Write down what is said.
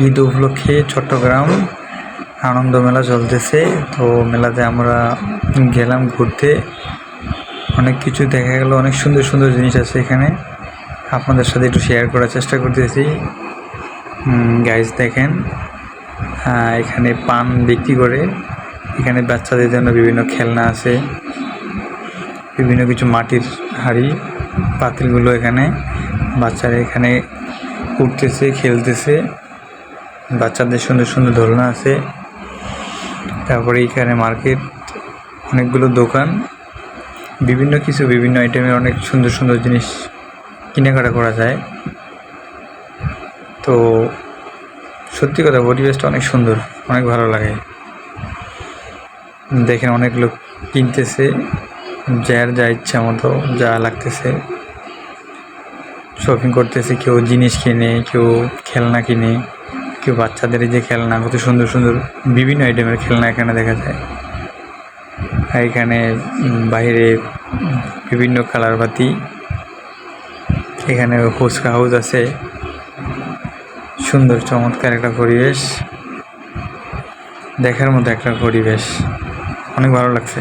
ঈদ উপলক্ষে চট্টগ্রাম আনন্দ মেলা চলতেছে। তো মেলাতে আমরা গেলাম ঘুরতে, অনেক কিছু দেখা গেল, অনেক সুন্দর সুন্দর জিনিস আছে এখানে। আপনাদের সাথে একটু শেয়ার করার চেষ্টা করতেছি। গাইজ দেখেন, এখানে পান বিক্রি করে। এখানে বাচ্চাদের জন্য বিভিন্ন খেলনা আছে, বিভিন্ন কিছু মাটির হাঁড়ি পাতিলগুলো এখানে বাচ্চারা এখানে উঠতেছে, খেলতেছে। বাচ্চাদের সুন্দর সুন্দর দোলনা আছে। তারপরে এখানে মার্কেট, অনেকগুলো দোকান, বিভিন্ন কিছু, বিভিন্ন আইটেমের অনেক সুন্দর সুন্দর জিনিস কেনাকাটা করা যায়। তো সত্যি কথা, পরিবেশটা অনেক সুন্দর, অনেক ভালো লাগে। দেখেন অনেক লোক কিনতেছে, যার যা ইচ্ছা মতো যা লাগতেছে শপিং করতেছে। কেউ জিনিস কিনে, কেউ খেলনা কিনে, কেউ বাচ্চাদের যে খেলনা, কত সুন্দর সুন্দর বিভিন্ন আইটেমের খেলনা এখানে দেখা যায়। এখানে বাইরে বিভিন্ন কালার বাতি, এখানে ফুচকা হাউস আছে। সুন্দর চমৎকার একটা পরিবেশ, দেখার মতো একটা পরিবেশ, অনেক ভালো লাগছে।